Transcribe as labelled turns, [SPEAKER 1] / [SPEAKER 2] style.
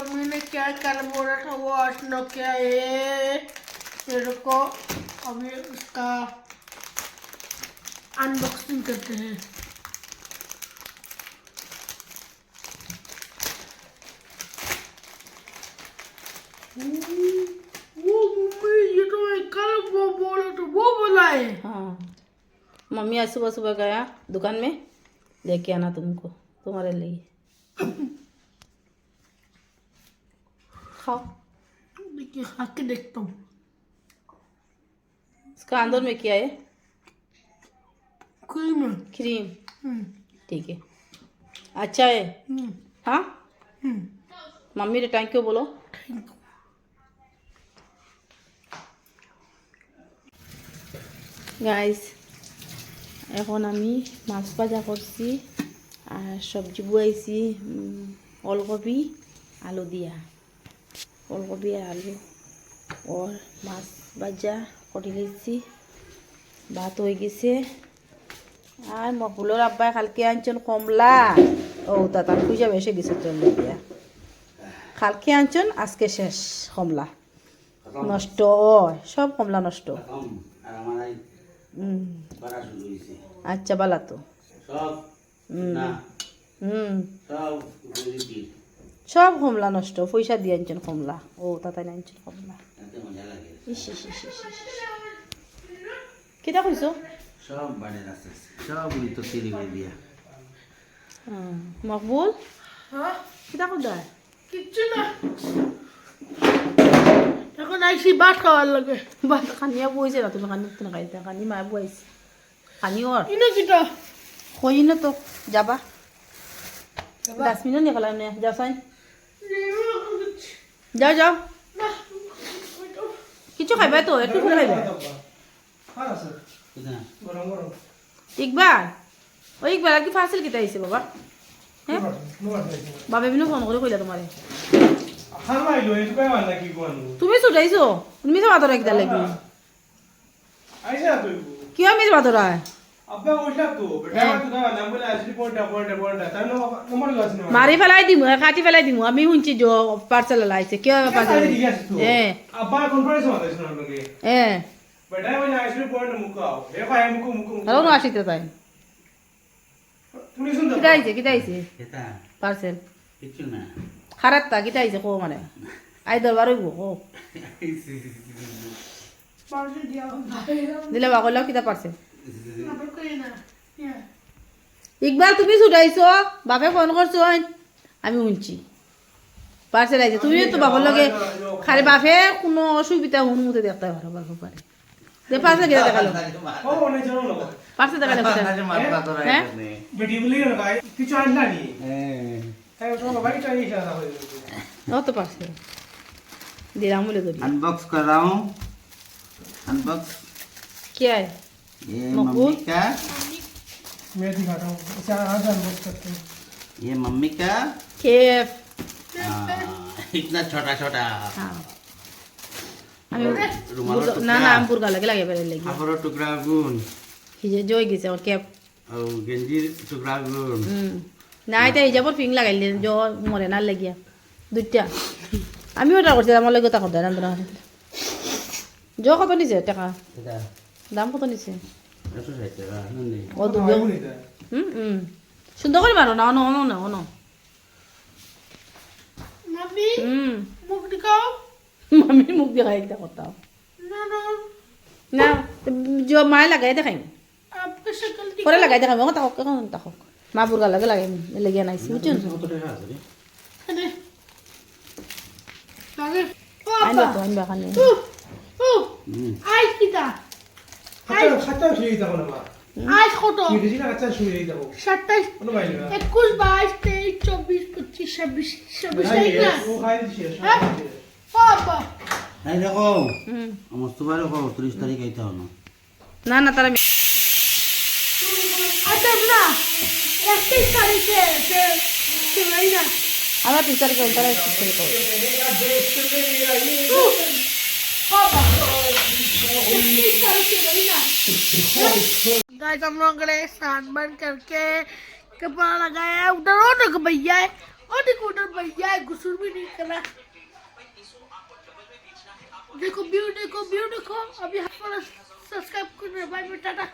[SPEAKER 1] Mummy ने क्या कल बोला था वो आज न क्या है तेरे को अभी उसका अनबॉक्सिंग करते हैं। वो मम्मी ये तो मैं कल वो बोला तो वो बोला है।
[SPEAKER 2] हाँ, मम्मी आज सुबह सुबह गया दुकान में, लेके आना तुमको, तुम्हारे लिए। खाओ।
[SPEAKER 1] देखिए खा के देखता हूँ।
[SPEAKER 2] इसका अंदर में क्या है?
[SPEAKER 1] क्रीम है।
[SPEAKER 2] क्रीम। ठीक है, अच्छा है। हाँ, मम्मी रे थैंक यू बोलो। গাইস, এখন আমি মাছ ভাজা করছি আর সবজি বুয়াইছি ওলকপি আলু দিয়া, ওলকপি আর আলু ওর মাছ ভাজা করে গেছি, ভাত হয়ে গেছে। আর মকবুলের আব্বাই কালকে আনছেন কমলা, ও তার পয়সা বেসে গেছে চলে দিয়া, কালকে আনছেন আজকে শেষ কমলা, নষ্ট সব কমলা নষ্ট। আচ্ছা বালা তো সব কমলা নষ্ট, পয়সা দিয়ে আনছেন কমলা, ও তাতাই আনছেন কমলা। কিটা কইছো?
[SPEAKER 3] সব বাড়ি আছে, সব উড়ি তো তেলি করে দিয়া।
[SPEAKER 2] মকবুল
[SPEAKER 1] हाँ
[SPEAKER 2] কিটা কইদায়?
[SPEAKER 1] किच्छु ना এখন আইসি ভাত খাওয়ার লাগে।
[SPEAKER 2] বাদ খানিয়া বইছে না, তুমি খানি তো খাইতে, খানি মা বইছে খানি ওর
[SPEAKER 1] ইনো কিটা
[SPEAKER 2] কই না তো যাবা 10 মিনিট নিয়ে ফেলা নিয়ে যাও সাইন, যাও যাও, কিছু খাইবে তো একটু খাইবে। ইকবাল, ও ইকবাল আর কি ফাসিল কিটা আইছে বাবা? হ্যাঁ বাবা বিনু ফোন করে কইলা তোমারে তুমি ছুটাইছো, তুমি তো বাতরা কিটা লাগি কি আমি বাতরা মারি ফেলাই দিমু, কাটি ফেলাই দিমু। আমি শুনছি যে পার্সেল লাইছে, কিয় পার্সেল? হ্যালো না আসিতে তাই কিটা আইছে পার্সেল
[SPEAKER 3] কিছু না,
[SPEAKER 2] খারাপ তা কিটা আইছে কো মানে আই দরবার হইব কো দিলে বা কইলাও কিটা পার্সেল। ইকবাল তুমি ছুটাইছো, বাপে ফোন করছো, আমি শুনছি পার্সেল আইছে। তুমি তো বাবার লগে খালি বাপে কোনো অসুবিধা হুন মুতে দেখতে পারো বাপে পারে দে পার্সেল কিটা দেখালো, পার্সেল দেখালো হ্যাঁ
[SPEAKER 1] কিছু আনলা নি
[SPEAKER 2] ও তো পার্সেল দিলাম বলে ধরি।
[SPEAKER 3] अनबॉक्स कर रहा हूँ, अनबॉक्स।
[SPEAKER 2] क्या है
[SPEAKER 3] ये
[SPEAKER 2] मकबूल?
[SPEAKER 3] मम्मी का,
[SPEAKER 1] मैं दिखाता हूँ। अच्छा आज अनबॉक्स करते हैं।
[SPEAKER 3] ये मम्मी का।
[SPEAKER 2] केफ
[SPEAKER 3] इतना छोटा छोटा
[SPEAKER 2] हाँ আমি
[SPEAKER 3] रुमाल
[SPEAKER 2] না না আমি পুরগা লাগে লাগে ফেলে লাগি
[SPEAKER 3] कापड़ टुकड़ा गुन
[SPEAKER 2] হিজে জয় গেছে ওর ক্যাপ
[SPEAKER 3] और गंजी टुकड़ा गुन।
[SPEAKER 2] না এটা এই যাবর ফিং লাগাইলে জ মরে না লাগিয়া দুইটা আমি অর্ডার করছি, আমার লাগে তা করতে না জ কত নিছে টাকা
[SPEAKER 3] এটা
[SPEAKER 2] দাম কত নিছে?
[SPEAKER 3] 160 টাকা নন্দি।
[SPEAKER 2] ও দুটো সুন্দর করে মারো না অনো অনো না অনো
[SPEAKER 1] मम्मी मुख दिखाओ।
[SPEAKER 2] মামি মুখ দেখাই একটা কথা
[SPEAKER 1] ना ना
[SPEAKER 2] না জ মায় লাগাই দেখাই
[SPEAKER 1] आपका शक्ल
[SPEAKER 2] পরে লাগাই দেখাই মা তাকক কেন তাকক মা পুরগা লাগে লাগাই লাগিয়া নাইছি বুঝছেন
[SPEAKER 3] কত টাকা আছে রে?
[SPEAKER 1] दिखाने लगे ओ
[SPEAKER 2] আইনো
[SPEAKER 1] आपा
[SPEAKER 2] তো আইনবা খানে
[SPEAKER 1] आज किता
[SPEAKER 4] খাতা শুয়ে যাবো না মা
[SPEAKER 1] आज फोटो
[SPEAKER 4] শুয়ে দিছি না আচ্ছা শুয়ে যাবো
[SPEAKER 1] 27
[SPEAKER 4] কোনো বাইরে না
[SPEAKER 1] 21 22 23 24 25 26 26
[SPEAKER 4] ও খাই দিছি
[SPEAKER 1] पापा
[SPEAKER 3] এই দেখো আমার তো বাইরে কো 30 তারিখ আইতা হলো।
[SPEAKER 2] না না তারা
[SPEAKER 1] अच्छा ना 31 तारीख से वही ना
[SPEAKER 2] আমার টিচার কে তারা স্কুলে কো
[SPEAKER 1] पापा 31 तारीख से वही ना गाइस हम लोग गए स्नान बंद करके कपड़ा लगाया उधर और ना भैया है और देखो उधर भैया है, गुस्सा भी नहीं करा। देखो व्यू देखो, अभी सब्सक्राइब करना, बाय बाय, टाटा।